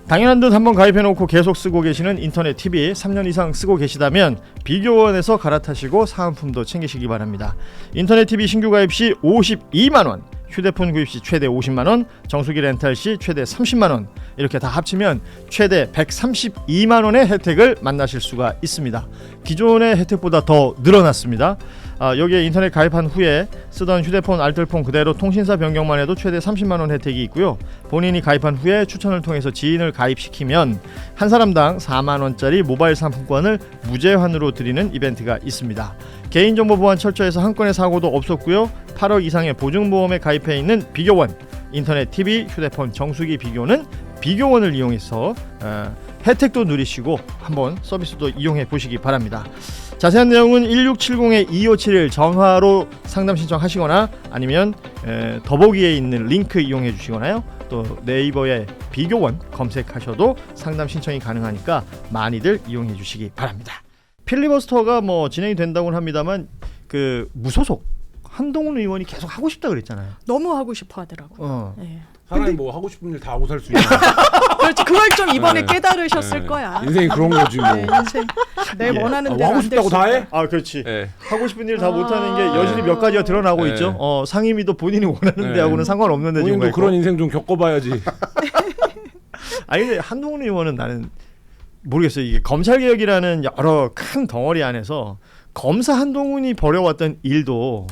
당연한 듯 한번 가입해놓고 계속 쓰고 계시는 인터넷 TV 3년 이상 쓰고 계시다면 비교원에서 갈아타시고 사은품도 챙기시기 바랍니다. 인터넷 TV 신규 가입 시 52만원, 휴대폰 구입 시 최대 50만원, 정수기 렌탈 시 최대 30만원, 이렇게 다 합치면 최대 132만원의 혜택을 만나실 수가 있습니다. 기존의 혜택보다 더 늘어났습니다. 여기에 인터넷 가입한 후에 쓰던 휴대폰 알뜰폰 그대로 통신사 변경만 해도 최대 30만원 혜택이 있고요. 본인이 가입한 후에 추천을 통해서 지인을 가입시키면 한 사람당 4만원짜리 모바일 상품권을 무제한으로 드리는 이벤트가 있습니다. 개인정보 보안 철저해서 한 건의 사고도 없었고요. 8억 이상의 보증보험에 가입해 있는 비교원, 인터넷 TV, 휴대폰, 정수기 비교는 비교원을 이용해서 혜택도 누리시고 한번 서비스도 이용해 보시기 바랍니다. 자세한 내용은 1670-2571 전화로 상담 신청하시거나 아니면 더보기에 있는 링크 이용해 주시거나요. 또 네이버에 비교원 검색하셔도 상담 신청이 가능하니까 많이들 이용해 주시기 바랍니다. 필리버스터가 뭐 진행이 된다고는 합니다만 그 무소속 한동훈 의원이 계속 하고 싶다 그랬잖아요. 너무 하고 싶어 하더라고요. 네. 사람이 뭐 하고 싶은 일 다 하고 살 수 있는. 그렇지. 그걸 좀 이번에 깨달으셨을 거야. 인생이 그런 거지 뭐. 네, 인생 내 원하는 대로 하고 싶다고 다 해? 그렇지. 네. 하고 싶은 일 다 못하는 게 여실히 몇 가지가 드러나고 네. 있죠. 상임위도 본인이 원하는 데하고는 상관없는데 지금 본인도 그런 인생 좀 겪어봐야지. 아니 근데 한동훈 의원은 나는 모르겠어요. 이게 검찰개혁이라는 여러 큰 덩어리 안에서 검사 한동훈이 벌여왔던 일도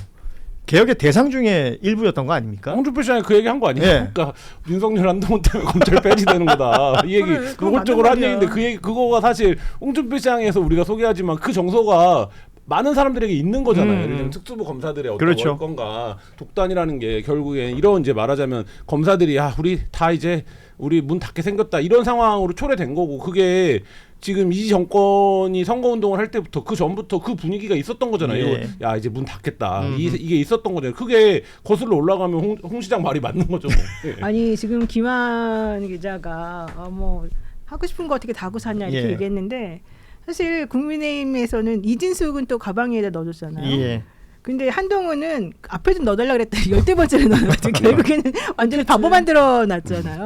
개혁의 대상 중에 일부였던 거 아닙니까? 홍준표 시장이 그 얘기 한 거 아니에요? 네. 그러니까 윤석열 한동훈 때문에 검찰 폐지되는 거다. 이 얘기 그래, 그거 노골적으로 한 맞는 얘기인데 말이야. 그거가 사실 홍준표 시장에서 우리가 소개하지만 그 정서가 많은 사람들에게 있는 거잖아요. 예를 들면 특수부 검사들의 어떤 그렇죠. 월권과 독단이라는 게 결국엔 이런 이제 말하자면 검사들이 우리 다 이제 우리 문 닫게 생겼다 이런 상황으로 초래된 거고 그게 지금 이 정권이 선거운동을 할 때부터 그 전부터 그 분위기가 있었던 거잖아요. 예. 야 이제 문 닫겠다. 이게 있었던 거잖아요. 그게 거슬러 올라가면 홍 시장 말이 맞는 거죠. 뭐. 예. 아니 지금 김한 기자가 뭐 하고 싶은 거 어떻게 다 하고 사냐 이렇게 예. 얘기했는데 사실 국민의힘에서는 이진숙은 또 가방에다 넣어줬잖아요. 예. 근데 한동훈은 앞에 좀 넣어달라 그랬더니 10번째를 넣어가지고 결국에는 완전히 바보 만들어 놨잖아요.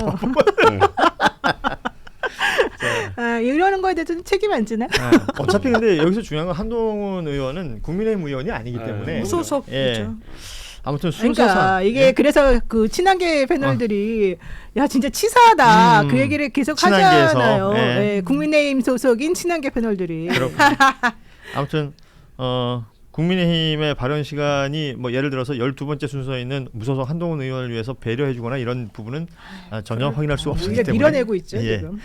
이러는 거에 대해서 책임 안 지나? 어차피 근데 여기서 중요한 건 한동훈 의원은 국민의힘 의원이 아니기 때문에 무소속이죠. 아무튼 순서상 그러니까 이게 그래서 그 친한계 패널들이 야 진짜 치사하다 그 얘기를 계속 친한계에서, 하잖아요. 예. 네, 국민의힘 소속인 친한계 패널들이. 아무튼 국민의힘의 발언 시간이 뭐 예를 들어서 12번째 순서에 있는 무소속 한동훈 의원을 위해서 배려해주거나 이런 부분은 전혀 확인할 수 없기 우리가 때문에 밀어내고 있죠 예. 지금.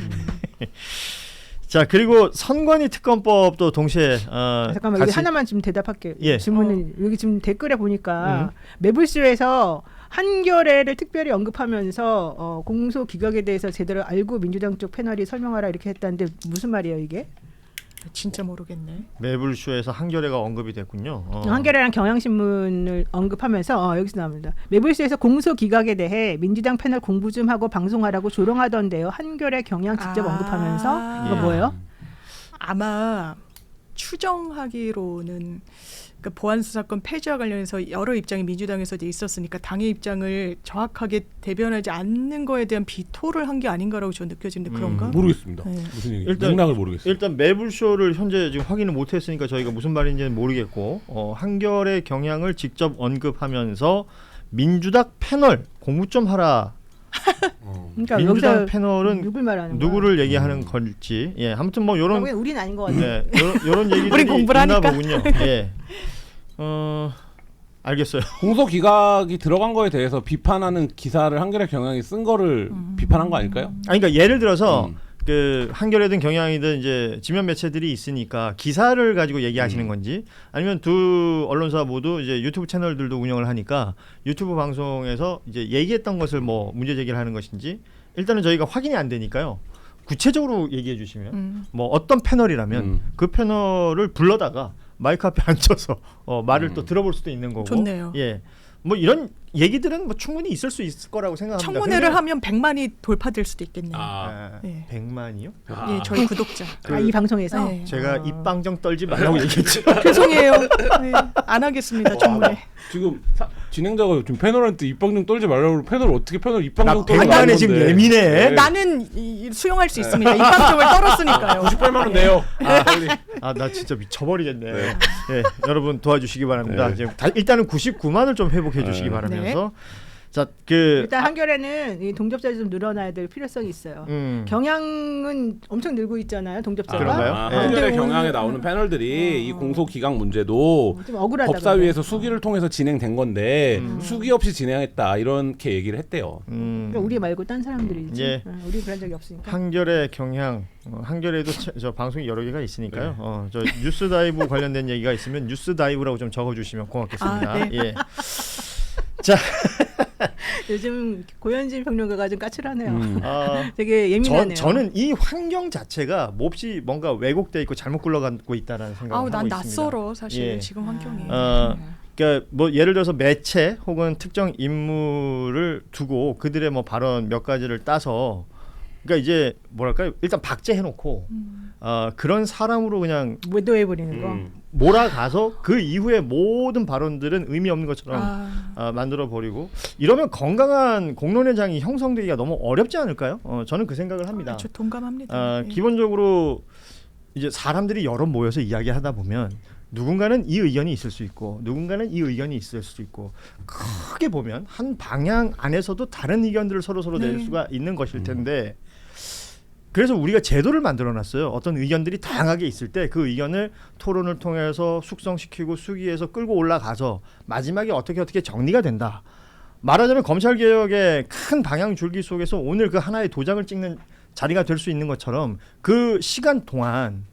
자 그리고 선관위 특검법도 동시에 잠깐만 여기 하나만 좀 대답할게요. 예. 질문은 여기 지금 댓글에 보니까 매불쇼에서 한겨레를 특별히 언급하면서 공소 기각에 대해서 제대로 알고 민주당 쪽 패널이 설명하라 이렇게 했다는데 무슨 말이에요 이게? 진짜 모르겠네. 매불쇼에서 한겨레가 언급이 됐군요. 한겨레랑 경향신문을 언급하면서 여기서 나옵니다. 매불쇼에서 공소 기각에 대해 민주당 패널 공부 좀 하고 방송하라고 조롱하던데요. 한겨레 경향 직접 언급하면서 이거 뭐예요? 아마 추정하기로는 그러니까 보안수사권 폐지와 관련해서 여러 입장이 민주당에서도 있었으니까 당의 입장을 정확하게 대변하지 않는 거에 대한 비토를 한 게 아닌가라고 저는 느껴지는데 그런가? 모르겠습니다. 네. 무슨 얘기? 일단- 맥락을 모르겠어요. 일단 매불쇼를 현재 지금 확인을 못했으니까 저희가 무슨 말인지는 모르겠고 한겨레 경향을 직접 언급하면서 민주당 패널 공부 좀 하라. 그러니까 민주당 여기서 패널은 누굴 말하는 거야? 누구를 얘기하는 걸지 아무튼 뭐 요런 결국엔 우린 아닌 것 같아요. 요런 얘기들이 우린 공부를 있나 하니까. 보군요. 예. 알겠어요. 공소 기각이 들어간 거에 대해서 비판하는 기사를 한겨레 경향이 쓴 거를 비판한 거 아닐까요? 그러니까 예를 들어서 그 한겨레든 경향이든 이제 지면 매체들이 있으니까 기사를 가지고 얘기하시는 건지 아니면 두 언론사 모두 이제 유튜브 채널들도 운영을 하니까 유튜브 방송에서 이제 얘기했던 것을 뭐 문제 제기를 하는 것인지 일단은 저희가 확인이 안 되니까요. 구체적으로 얘기해 주시면 뭐 어떤 패널이라면 그 패널을 불러다가 마이크 앞에 앉혀서 말을 또 들어볼 수도 있는 거고. 좋네요. 예. 뭐 이런 얘기들은 뭐 충분히 있을 수 있을 거라고 생각합니다. 청문회를 하면 100만이 돌파될 수도 있겠네요. 아, 네. 100만이요? 예, 저희 구독자. 이 방송에서 네. 제가 입방정 떨지 말라고 얘기했죠. 죄송해요. 네, 안 하겠습니다. 청문회. 지금 진행자가 지금 패널한테 입방정 떨지 말라고 패널 어떻게 패널 나 입방정 떨고 100만에 지금 예민해. 나는 수용할 수 있습니다. 입방정을 떨었으니까요. 98만 원 내요. 빨리. 나 진짜 미쳐버리겠네. 예, 여러분 도와주시기 바랍니다. 네. 지금 일단은 99만을 좀 회복해 주시기 네. 바라면서 자, 그 일단 한겨레는 이 동접자를 좀 늘어나야 될 필요성이 있어요. 경향은 엄청 늘고 있잖아요. 동접자가. 그런가요? 한겨레 근데 경향에 오늘- 나오는 패널들이 이 공소 기각 문제도 좀 억울하다. 법사위에서 수기를 통해서 진행된 건데 수기 없이 진행했다 이렇게 얘기를 했대요. 그러니까 우리 말고 딴 사람들이지. 예. 우리 그런 적이 없으니까. 한겨레 경향, 한겨레도 저 방송이 여러 개가 있으니까요. 저 뉴스 다이브 관련된 얘기가 있으면 뉴스 다이브라고 좀 적어주시면 고맙겠습니다. 아, 네. 예. 자, 요즘 고현진 평론가가 좀 까칠하네요. 되게 저, 예민하네요. 저는 이 환경 자체가 몹시 뭔가 왜곡돼 있고 잘못 굴러가고 있다라는 생각을 하고 난 있습니다. 낯설어 사실 예. 지금 환경이. 그러니까 뭐 예를 들어서 매체 혹은 특정 인물을 두고 그들의 뭐 발언 몇 가지를 따서 그러니까 이제 뭐랄까요? 일단 박제해놓고 그런 사람으로 그냥 외도해 버리는 거. 몰아가서 그 이후에 모든 발언들은 의미 없는 것처럼 만들어 버리고 이러면 건강한 공론의 장이 형성되기가 너무 어렵지 않을까요? 저는 그 생각을 합니다. 저 동감합니다. 예. 기본적으로 이제 사람들이 여러 모여서 이야기하다 보면 누군가는 이 의견이 있을 수 있고 누군가는 이 의견이 있을 수 있고 크게 보면 한 방향 안에서도 다른 의견들을 서로 낼 수가 있는 것일 텐데 그래서 우리가 제도를 만들어놨어요. 어떤 의견들이 다양하게 있을 때 그 의견을 토론을 통해서 숙성시키고 수기해서 끌고 올라가서 마지막에 어떻게 정리가 된다. 말하자면 검찰개혁의 큰 방향 줄기 속에서 오늘 그 하나의 도장을 찍는 자리가 될 수 있는 것처럼 그 시간 동안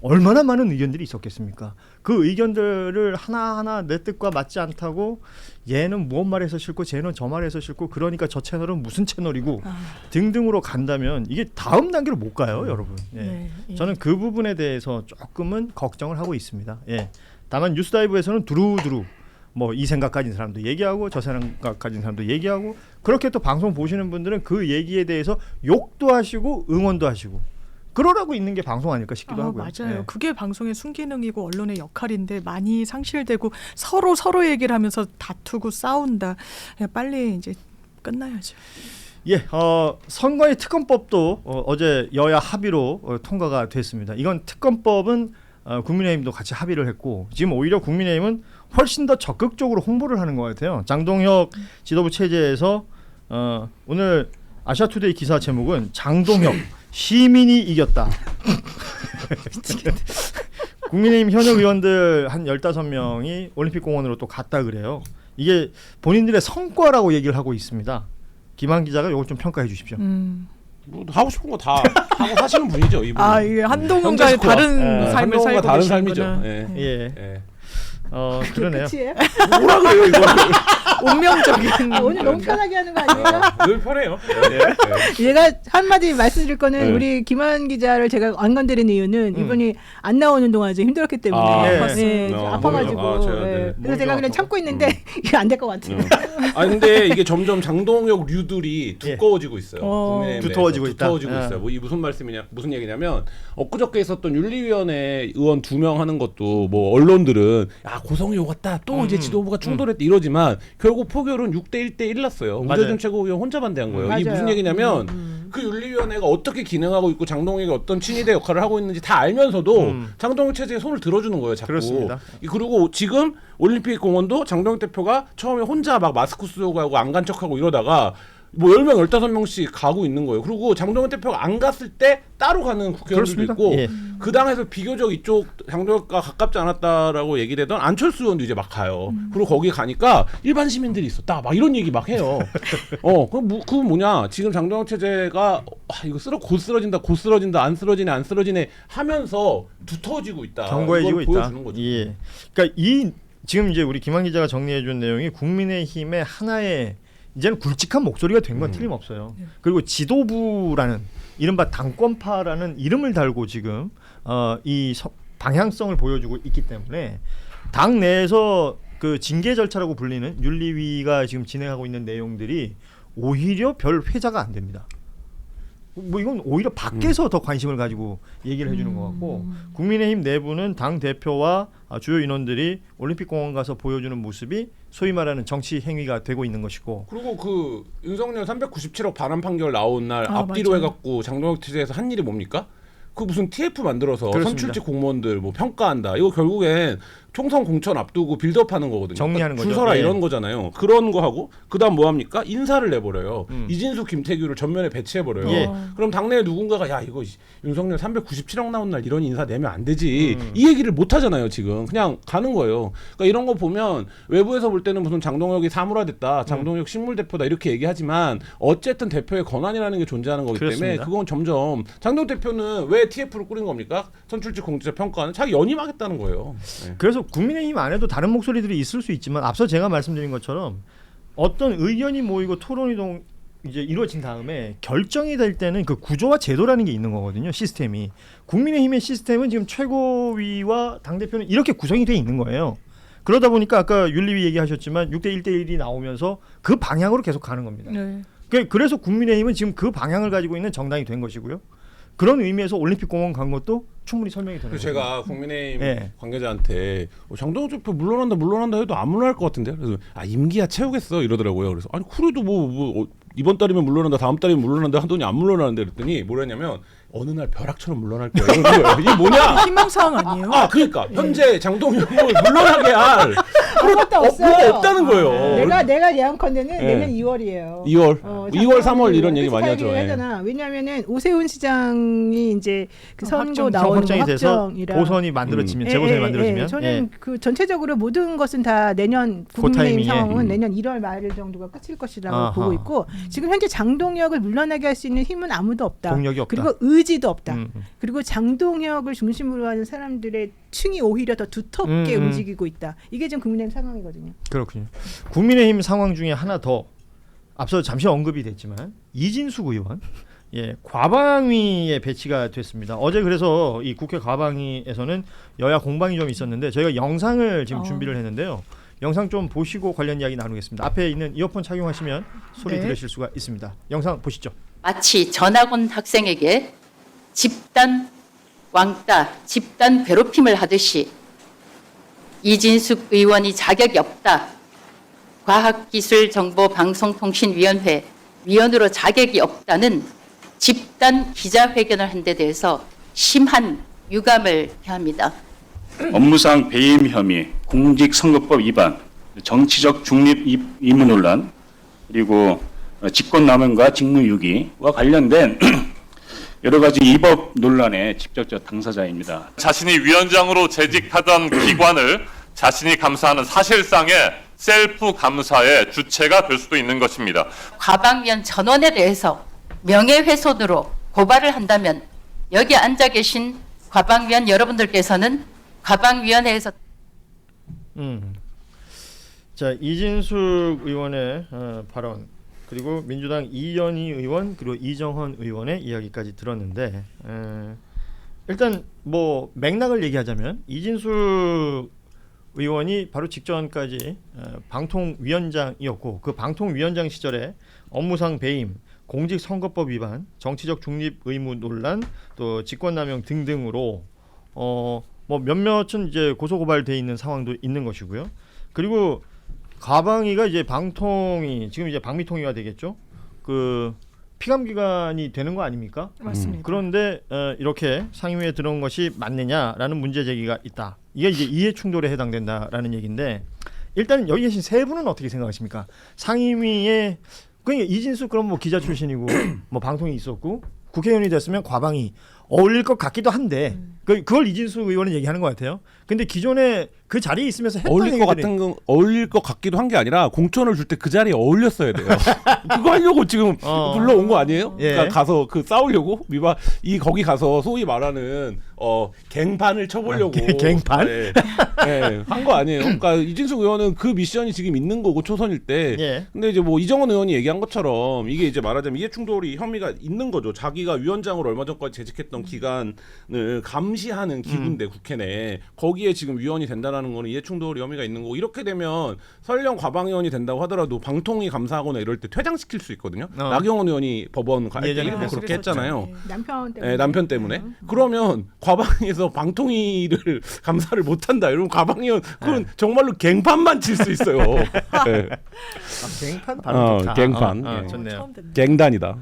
얼마나 많은 의견들이 있었겠습니까? 그 의견들을 하나하나 내 뜻과 맞지 않다고 얘는 무엇 말해서 싫고 쟤는 저 말해서 싫고 그러니까 저 채널은 무슨 채널이고 등등으로 간다면 이게 다음 단계로 못 가요, 여러분. 예. 네, 예. 저는 그 부분에 대해서 조금은 걱정을 하고 있습니다. 예. 다만 뉴스다이브에서는 두루두루 뭐 이 생각 가진 사람도 얘기하고 저 생각 가진 사람도 얘기하고 그렇게 또 방송 보시는 분들은 그 얘기에 대해서 욕도 하시고 응원도 하시고 그러라고 있는 게 방송 아닐까 싶기도 하고요. 맞아요. 예. 그게 방송의 순기능이고 언론의 역할인데 많이 상실되고 서로 얘기를 하면서 다투고 싸운다. 빨리 이제 끝나야죠. 예, 선거의 특검법도 어제 여야 합의로 통과가 됐습니다. 이건 특검법은 국민의힘도 같이 합의를 했고 지금 오히려 국민의힘은 훨씬 더 적극적으로 홍보를 하는 것 같아요. 장동혁 지도부 체제에서 오늘 아시아투데이 기사 제목은 장동혁 시민이 이겼다. 국민의힘 현역 의원들 한 15명이 올림픽공원으로 또 갔다 그래요. 이게 본인들의 성과라고 얘기를 하고 있습니다. 김한 기자가 이걸 좀 평가해 주십시오. 뭐 하고 싶은 거 다 하고 사시는 분이죠, 이분. 이게 한동훈과의 다른 삶을 한동훈과 살고 다른 계시는구나. 삶이죠. 예. 예. 예. 그러네요. 끝이에요? 뭐라 그래요, 이거? 운명적인. 오늘 너무 편하게 하는 거 아닙니까? 늘 편해요. 얘가 한마디 말씀드릴 거는 네. 우리 김한 기자를 제가 안 건드린 이유는 이분이 안 나오는 동안 좀 힘들었기 때문에 네. 아파가지고 제가, 네. 네. 그래서 제가 그냥 참고 있는데 이게 안 될 것 같아요. 근데 이게 점점 장동혁 류들이 두꺼워지고 있어요. 국민의힘 두터워지고 내에서 있다. 두터워지고 예. 있어요. 뭐 이 무슨 얘기냐면 엊그저께 있었던 윤리위원회 의원 2명 하는 것도 뭐 언론들은 고성이 오갔다 또 이제 지도부가 충돌했다 이러지만 결국 표결은 6대1대 1 났어요. 맞아요. 우재준 최고위원 혼자 반대한 거예요. 이게 맞아요. 무슨 얘기냐면 그 윤리위원회가 어떻게 기능하고 있고 장동혁이 어떤 친위대 역할을 하고 있는지 다 알면서도 장동혁 체제에 손을 들어주는 거예요. 자꾸. 그렇습니다. 그리고 지금 올림픽 공원도 장동혁 대표가 처음에 혼자 막 마스크 쓰고 하고 안 간 척하고 이러다가 뭐 10명, 15명씩 가고 있는 거예요. 그리고 장동혁 대표가 안 갔을 때 따로 가는 국회의원들도 그렇습니다. 있고 예. 그 당에서 비교적 이쪽 장동혁과 가깝지 않았다라고 얘기되던 안철수 의원도 이제 막 가요. 그리고 거기 가니까 일반 시민들이 있었다. 막 이런 얘기 막 해요. 그건 뭐냐. 지금 장동혁 체제가 이거 곧 쓰러진다. 안 쓰러지네 하면서 두터워지고 있다. 견고해지고 이걸 있다. 보여주는 거죠. 예. 그러니까 지금 이제 우리 김한 기자가 정리해준 내용이 국민의힘의 하나의 이제는 굵직한 목소리가 된 건 틀림없어요. 그리고 지도부라는 이른바 당권파라는 이름을 달고 지금 이 방향성을 보여주고 있기 때문에 당 내에서 그 징계 절차라고 불리는 윤리위가 지금 진행하고 있는 내용들이 오히려 별 회자가 안 됩니다. 뭐 이건 오히려 밖에서 더 관심을 가지고 얘기를 해주는 것 같고 국민의힘 내부는 당 대표와 주요 인원들이 올림픽공원 가서 보여주는 모습이 소위 말하는 정치 행위가 되고 있는 것이고 그리고 그 윤석열 397억 반환 판결 나온 날 아, 앞뒤로 맞아요. 해갖고 장동혁 취재에서 한 일이 뭡니까? 그 무슨 TF 만들어서 그렇습니다. 선출직 공무원들 뭐 평가한다. 이거 결국엔 총선 공천 앞두고 빌드업하는 거거든요. 정리하는 줄 거죠. 서라 예. 이런 거잖아요. 그런 거 하고 그다음 뭐 합니까? 인사를 내버려요. 음. 이진수, 김태규를 전면에 배치해버려요. 예. 그럼 당내에 누군가가 야 이거 윤석열 397억 나온 날 이런 인사 내면 안 되지. 음. 이 얘기를 못 하잖아요. 지금 그냥 가는 거예요. 그러니까 이런 거 보면 외부에서 볼 때는 무슨 장동혁이 사물화됐다, 장동혁 식물 대표다 이렇게 얘기하지만 어쨌든 대표의 권한이라는 게 존재하는 거기 때문에 그렇습니다. 그건 점점 장동혁 대표는 왜 TF를 꾸린 겁니까? 선출직 공직자 평가는 자기 연임하겠다는 거예요. 네. 그래서 국민의힘 안에도 다른 목소리들이 있을 수 있지만 앞서 제가 말씀드린 것처럼 어떤 의견이 모이고 토론이 이제 이루어진 다음에 결정이 될 때는 그 구조와 제도라는 게 있는 거거든요. 시스템이. 국민의힘의 시스템은 지금 최고위와 당대표는 이렇게 구성이 돼 있는 거예요. 그러다 보니까 아까 윤리위 얘기하셨지만 6대 1대1이 나오면서 그 방향으로 계속 가는 겁니다. 네. 그래서 국민의힘은 지금 그 방향을 가지고 있는 정당이 된 것이고요. 그런 의미에서 올림픽공원 간 것도 충분히 설명이 되는 그래서 거예요. 제가 국민의힘 네. 관계자한테 장동혁 대표 물러난다 해도 안 물러날 것 같은데 그래서 임기야 채우겠어 이러더라고요. 그래서 아니 그래도 이번 달이면 물러난다 다음 달이면 물러난다 하더니 안 물러나는데 그랬더니 뭐랬냐면 어느 날 벼락처럼 물러날 거예요. 이런 거예요. 이게 뭐냐? 희망사항 아니에요? 아 그러니까 현재 장동혁을 물러나게 할 아무것도 없어요. 뭐가 없다는 거예요. 내가 예언컨대는 네. 내년 2월이에요. 2월, 2월, 3월 이런 얘기 많이 하죠. 예. 하잖아. 왜냐하면은 오세훈 시장이 이제 그 선거 확정, 나오는 확정이 돼서 확정이라. 보선이 만들어지면 재보선이 만들어지면 저는 그 전체적으로 모든 것은 다 내년 그 국민의힘 타이밍에. 상황은 내년 1월 말 정도가 끝일 것이라고 아하. 보고 있고 지금 현재 장동혁을 물러나게 할 수 있는 힘은 아무도 없다. 동력이 없다. 그리고 의지도 없다. 음. 그리고 장동혁을 중심으로 하는 사람들의 층이 오히려 더 두텁게 움직이고 있다. 이게 지금 국민의힘 상황이거든요. 그렇군요. 국민의힘 상황 중에 하나 더 앞서 잠시 언급이 됐지만 이진숙 의원 과방위에 배치가 됐습니다. 어제 그래서 이 국회 과방위에서는 여야 공방이 좀 있었는데 저희가 영상을 지금 준비를 했는데요. 영상 좀 보시고 관련 이야기 나누겠습니다. 앞에 있는 이어폰 착용하시면 소리 네. 들으실 수가 있습니다. 영상 보시죠. 마치 전학 온 학생에게 집단 왕따, 집단 괴롭힘을 하듯이 이진숙 의원이 자격이 없다. 과학기술정보방송통신위원회 위원으로 자격이 없다는 집단 기자회견을 한 데 대해서 심한 유감을 표합니다. 업무상 배임 혐의, 공직선거법 위반, 정치적 중립 의무 논란, 그리고 직권남용과 직무유기와 관련된 여러 가지 위법 논란의 직접적 당사자입니다. 자신이 위원장으로 재직하던 기관을 자신이 감사하는 사실상의 셀프 감사의 주체가 될 수도 있는 것입니다. 과방위원 전원에 대해서 명예훼손으로 고발을 한다면 여기 앉아 계신 과방위원 여러분들께서는 과방위원회에서 자, 이진숙 의원의 발언 그리고 민주당 이현희 의원 그리고 이정헌 의원의 이야기까지 들었는데 일단 뭐 맥락을 얘기하자면 이진숙 의원이 바로 직전까지 방통위원장이었고 그 방통위원장 시절에 업무상 배임, 공직선거법 위반, 정치적 중립 의무 논란, 또 직권남용 등등으로 뭐 몇몇은 이제 고소고발돼 있는 상황도 있는 것이고요. 그리고 과방위가 이제 방통위 지금 이제 방미통위가 되겠죠. 그 피감 기관이 되는 거 아닙니까? 맞습니다. 그런데 이렇게 상임위에 들어온 것이 맞느냐라는 문제 제기가 있다. 이게 이제 이해 충돌에 해당된다라는 얘기인데 일단 여기 계신 세 분은 어떻게 생각하십니까? 상임위에 그러니까 이진숙 그럼 뭐 기자 출신이고 뭐 방통이 있었고 국회의원이 됐으면 과방위 어울릴 것 같기도 한데 그걸 이진숙 의원은 얘기하는 것 같아요. 근데 기존에 그 자리에 있으면서 했던 어울릴 것 얘기들이 같은 건 어울릴 것 같기도 한 게 아니라 공천을 줄 때 그 자리에 어울렸어야 돼요. 그거 하려고 지금 불러온 거 아니에요? 예. 그러니까 가서 그 싸우려고 거기 가서 소위 말하는 갱판을 쳐보려고 갱판? 한 거 아니에요. 그러니까 이진숙 의원은 그 미션이 지금 있는 거고 초선일 때. 예. 근데 이제 뭐 이정헌 의원이 얘기한 것처럼 이게 이제 말하자면 이해 충돌이 혐의가 있는 거죠. 자기가 위원장으로 얼마 전까지 재직했던 어떤 기관을 감시하는 기구인데 국회 내 거기에 지금 위원이 된다라는 거는 이해충돌 혐의가 있는 거고 이렇게 되면 설령 과방위원이 된다고 하더라도 방통위 감사하거나 이럴 때 퇴장시킬 수 있거든요. 나경원 의원이 법원 갈 때 예전에 일부 그렇게 했잖아요. 남편 때문에. 네, 남편 때문에. 그러면 과방위에서 방통위를 감사를 못한다. 이러면 과방위원 그건 정말로 갱판만 칠 수 있어요. 네. 갱판 발음 좋다. 갱판. 예. 좋네요. 처음 듣는. 갱단이다.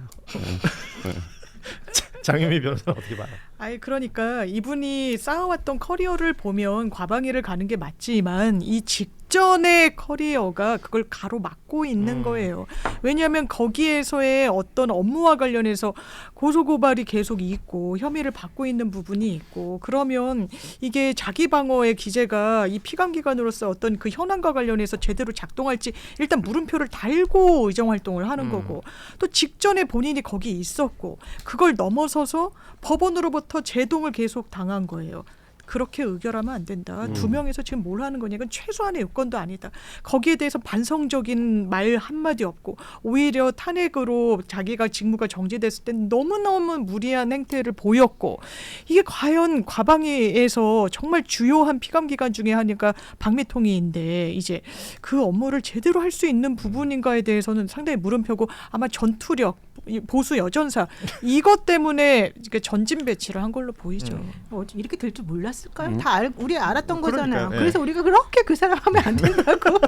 장유미 변호사 어떻게 봐요? 아니 그러니까 이분이 쌓아왔던 커리어를 보면 과방위를 가는 게 맞지만 이 직전의 커리어가 그걸 가로막고 있는 거예요. 왜냐하면 거기에서의 어떤 업무와 관련해서 고소고발이 계속 있고 혐의를 받고 있는 부분이 있고 그러면 이게 자기 방어의 기제가 이 피감기관으로서 어떤 그 현안과 관련해서 제대로 작동할지 일단 물음표를 달고 의정 활동을 하는 거고 또 직전에 본인이 거기 있었고 그걸 넘어서서 법원으로부터 제동을 계속 당한 거예요. 그렇게 의결하면 안 된다. 2명에서 지금 뭘 하는 거냐. 이건 최소한의 요건도 아니다. 거기에 대해서 반성적인 말 한마디 없고 오히려 탄핵으로 자기가 직무가 정지됐을 때 너무너무 무리한 행태를 보였고 이게 과연 과방위에서 정말 주요한 피감기관 중에 하나가 방미통위인데 이제 그 업무를 제대로 할 수 있는 부분인가에 대해서는 상당히 물음표고 아마 전투력, 보수 여전사 이것 때문에 전진 배치를 한 걸로 보이죠. 이렇게 될 줄 몰랐을까요? 음. 우리 알았던 거잖아요. 그러니까요. 그래서 우리가 그렇게 그 사람 하면 안 된다고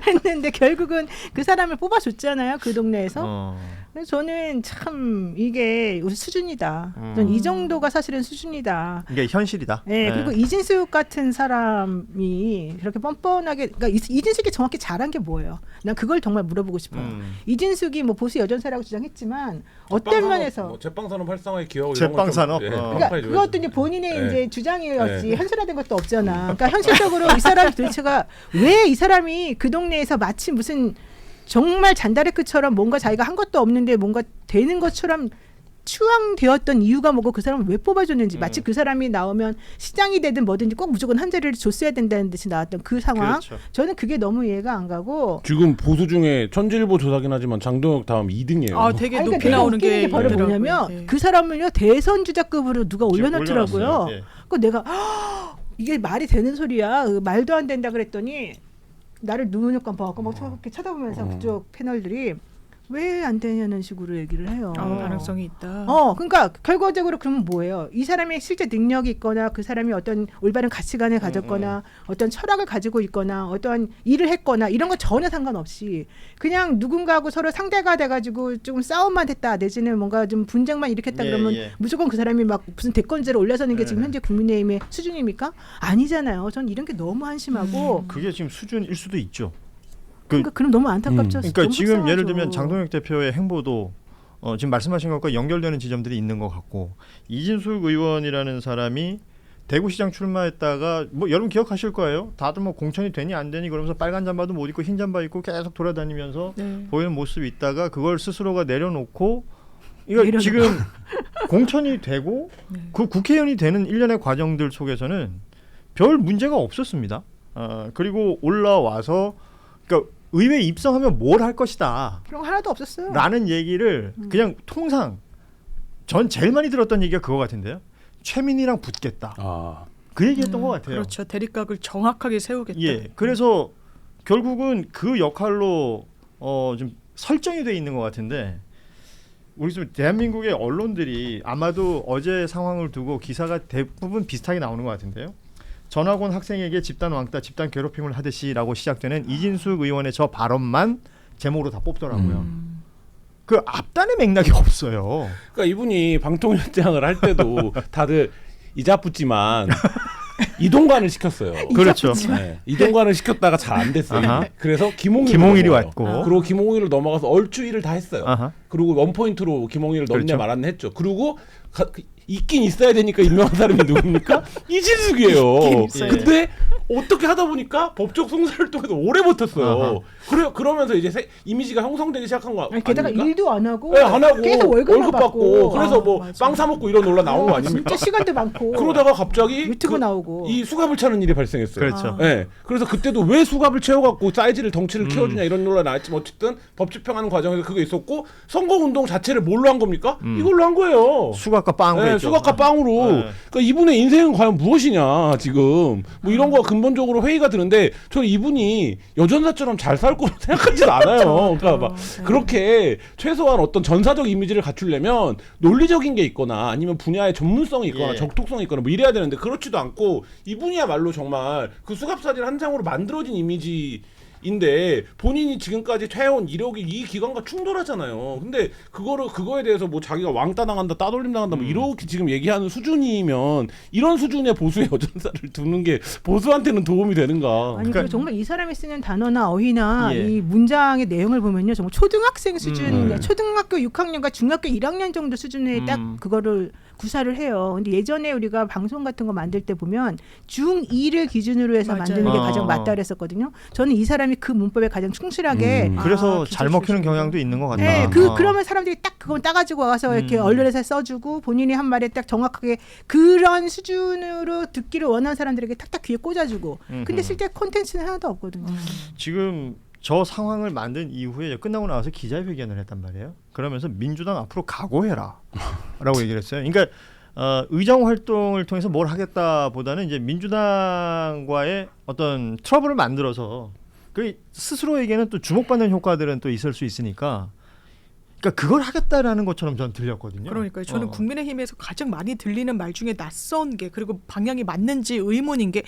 했는데 결국은 그 사람을 뽑아줬잖아요. 그 동네에서. 그래서 저는 참 이게 우리 수준이다. 저는 이 정도가 사실은 수준이다. 이게 현실이다. 네, 그리고 이진숙 같은 사람이 그렇게 뻔뻔하게 그러니까 이진숙이 정확히 잘한 게 뭐예요? 난 그걸 정말 물어보고 싶어요. 이진숙이 뭐 보수 여전사라고 주장했지만 어떤 면에서 제빵산업 활성화에 기여하고 제빵산업? 그러니까 그것도 이제 본인의 네. 이제 주장이었지 현실화된 것도 없잖아. 그러니까 현실적으로 이 사람이 도대체가 왜 이 사람이 그 동네에서 마치 무슨 정말 잔다레크처럼 뭔가 자기가 한 것도 없는데 뭔가 되는 것처럼 추앙되었던 이유가 뭐고 그 사람을 왜 뽑아줬는지 마치 그 사람이 나오면 시장이 되든 뭐든지 꼭 무조건 한 자리를 줬어야 된다는 듯이 나왔던 그 상황. 그렇죠. 저는 그게 너무 이해가 안 가고. 지금 보수 중에 천지일보 조사긴 하지만 장동혁 다음 2등이에요. 아 되게 아니, 높이 그러니까 나오는 웃기는 게 바로 있더라고요. 뭐냐면 네. 그 사람을요 대선 주자급으로 누가 올려놨더라고요. 올려놨어요. 예. 그 내가 이게 말이 되는 소리야. 말도 안 된다 그랬더니 나를 눈을 깜빡하고 막 저렇게 쳐다보면서 그쪽 패널들이 왜 안 되냐는 식으로 얘기를 해요. 가능성이 있다. 그러니까 결과적으로 그러면 뭐예요? 이 사람의 실제 능력이 있거나 그 사람이 어떤 올바른 가치관을 가졌거나 어떤 철학을 가지고 있거나 어떤 일을 했거나 이런 거 전혀 상관없이 그냥 누군가하고 서로 상대가 돼가지고 조금 싸움만 했다 내지는 뭔가 좀 분쟁만 일으켰다 그러면 무조건 그 사람이 막 무슨 대권제로 올라서는 게 지금 현재 국민의힘의 수준입니까? 아니잖아요. 전 이런 게 너무 한심하고 그게 지금 수준일 수도 있죠. 그러니까 그럼 너무 안타깝죠. 그러니까 너무 지금 예를 속상하죠. 들면 장동혁 대표의 행보도 지금 말씀하신 것과 연결되는 지점들이 있는 것 같고 이진숙 의원이라는 사람이 대구시장 출마했다가 뭐 여러분 기억하실 거예요. 다들 뭐 공천이 되니 안 되니 그러면서 빨간 잠바도 못 입고 흰 잠바 입고 계속 돌아다니면서 보이는 모습이 있다가 그걸 스스로가 내려놓고 이거 지금 공천이 되고 그 국회의원이 되는 일련의 과정들 속에서는 별 문제가 없었습니다. 그리고 올라와서 그러니까 의회에 입성하면 뭘 할 것이다. 그런 거 하나도 없었어요. 라는 얘기를 그냥 통상 전 제일 많이 들었던 얘기가 그거 같은데요. 최민희랑 붙겠다. 그 얘기했던 것 같아요. 그렇죠. 대립각을 정확하게 세우겠다. 예. 그래서 결국은 그 역할로 좀 설정이 돼 있는 것 같은데 우리 좀 대한민국의 언론들이 아마도 어제 상황을 두고 기사가 대부분 비슷하게 나오는 것 같은데요. 전학온 학생에게 집단 왕따, 집단 괴롭힘을 하듯이라고 시작되는 이진숙 의원의 저 발언만 제목으로 다 뽑더라고요. 그 앞단의 맥락이 없어요. 그러니까 이분이 방통위원장을 할 때도 다들 이자붙지만 이동관을 시켰어요. 그렇죠. 네. 이동관을 시켰다가 잘 안 됐어요. 아하. 그래서 김홍일이 김홍일이 넘어가요. 왔고. 그리고 김홍일을 넘어가서 얼추 일을 다 했어요. 아하. 그리고 원포인트로 김홍일을 넣냐 그렇죠. 말았냐 했죠. 그리고 있긴 있어야 되니까 임명한 사람이 누굽니까? 이진숙이에요. 근데 어떻게 하다 보니까 법적 송사를 통해서 오래 버텼어요. 그러면서 이제 이미지가 형성되기 시작한 거 아닙니까? 게다가 일도 안 하고, 네, 안 하고 계속 월급만 받고. 그래서 뭐 빵 사 먹고 이런 논란 나온 거 아닙니까? 진짜 시간도 많고. 그러다가 갑자기 유튜브 나오고. 이 수갑을 차는 일이 발생했어요. 그렇죠. 네. 그래서 그때도 왜 수갑을 채워갖고 사이즈를 덩치를 키워주냐 이런 논란 나왔지만 어쨌든 법 집행하는 과정에서 그게 있었고 선거운동 자체를 뭘로 한 겁니까? 이걸로 한 거예요. 수갑과 빵으로 네, 했죠. 수갑과 빵으로. 네. 그러니까 이분의 인생은 과연 무엇이냐 지금 뭐 이런 거 근본적으로 회의가 드는데 저는 이분이 여전사처럼 잘 살 거라고 생각하지 않아요. 그러니까 막 그렇게 최소한 어떤 전사적 이미지를 갖추려면 논리적인 게 있거나 아니면 분야의 전문성이 있거나 예. 적톡성이 있거나 뭐 이래야 되는데 그렇지도 않고 이분이야말로 정말 그 수갑사진 한 장으로 만들어진 이미지인데 본인이 지금까지 해온 이력이 이 기관과 충돌하잖아요. 근데 그거에 대해서 뭐 자기가 왕따 당한다, 따돌림 당한다, 뭐 이렇게 지금 얘기하는 수준이면 이런 수준의 보수의 여전사를 두는 게 보수한테는 도움이 되는가? 아니 그러니까- 그리고 정말 이 사람이 쓰는 단어나 어휘나 예. 이 문장의 내용을 보면요 정말 초등학생 수준, 네. 초등학교 6학년과 중학교 1학년 정도 수준에 딱 그거를 구사를 해요. 근데 예전에 우리가 방송 같은 거 만들 때 보면 중2를 기준으로 해서 맞아요. 만드는 게 아. 가장 맞다 그랬었거든요. 저는 이 사람이 그 문법에 가장 충실하게 그래서 아, 잘 기절 먹히는 출신이구나. 경향도 있는 것 같다. 네, 그러면 사람들이 딱 그건 따가지고 와서 이렇게 언론에서 써주고 본인이 한 말에 딱 정확하게 그런 수준으로 듣기를 원하는 사람들에게 탁탁 귀에 꽂아주고. 근데 실제 콘텐츠는 하나도 없거든요. 지금 저 상황을 만든 이후에 끝나고 나와서 기자회견을 했단 말이에요. 그러면서 민주당 앞으로 각오해라 라고 얘기를 했어요. 그러니까 의정 활동을 통해서 뭘 하겠다보다는 이제 민주당과의 어떤 트러블을 만들어서 그 스스로에게는 또 주목받는 효과들은 또 있을 수 있으니까 그러니까 그걸 하겠다라는 것처럼 저는 들렸거든요. 그러니까요. 저는 국민의힘에서 가장 많이 들리는 말 중에 낯선 게 그리고 방향이 맞는지 의문인 게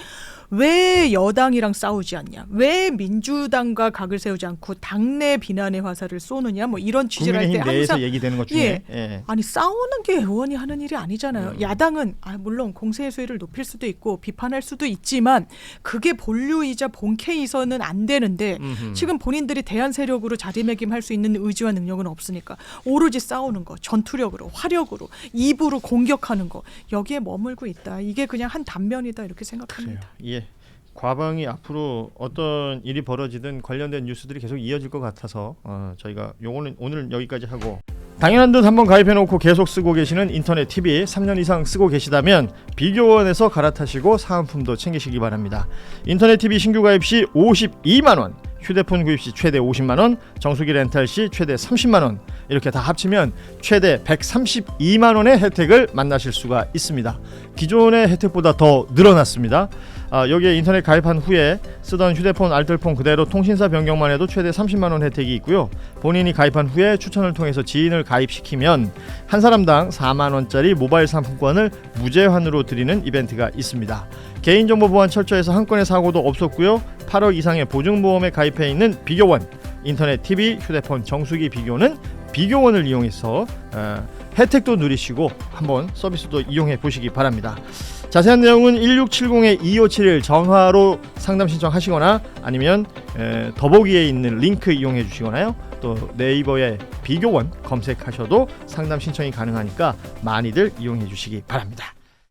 왜 여당이랑 싸우지 않냐? 왜 민주당과 각을 세우지 않고 당내 비난의 화살을 쏘느냐? 뭐 이런 취지를 할 때 국민의힘 내에서 항상 얘기되는 것 중에 예. 아니 싸우는 게 의원이 하는 일이 아니잖아요. 야당은 물론 공세의 수위를 높일 수도 있고 비판할 수도 있지만 그게 본류이자 본캐이서는 안 되는데 지금 본인들이 대안 세력으로 자리매김할 수 있는 의지와 능력은 없으니까 오로지 싸우는 거, 전투력으로, 화력으로, 입으로 공격하는 거 여기에 머물고 있다. 이게 그냥 한 단면이다 이렇게 생각합니다. 예. 과방이 앞으로 어떤 일이 벌어지든 관련된 뉴스들이 계속 이어질 것 같아서 저희가 요거는 오늘 여기까지 하고 당연한 듯 한번 가입해놓고 계속 쓰고 계시는 인터넷 TV 3년 이상 쓰고 계시다면 비교원에서 갈아타시고 사은품도 챙기시기 바랍니다. 인터넷 TV 신규 가입 시 52만 원, 휴대폰 구입 시 최대 50만 원, 정수기 렌탈 시 최대 30만 원 이렇게 다 합치면 최대 132만 원의 혜택을 만나실 수가 있습니다. 기존의 혜택보다 더 늘어났습니다. 여기에 인터넷 가입한 후에 쓰던 휴대폰 알뜰폰 그대로 통신사 변경만 해도 최대 30만 원 혜택이 있고요. 본인이 가입한 후에 추천을 통해서 지인을 가입시키면 한 사람당 4만 원짜리 모바일 상품권을 무제한으로 드리는 이벤트가 있습니다. 개인정보 보안 철저해서 한 건의 사고도 없었고요. 8억 이상의 보증보험에 가입해 있는 비교원, 인터넷 TV, 휴대폰 정수기 비교는 비교원을 이용해서 혜택도 누리시고 한번 서비스도 이용해 보시기 바랍니다. 자세한 내용은 1670-2571 전화로 상담 신청하시거나 아니면 더보기에 있는 링크 이용해 주시거나요. 또 네이버에 비교원 검색하셔도 상담 신청이 가능하니까 많이들 이용해 주시기 바랍니다.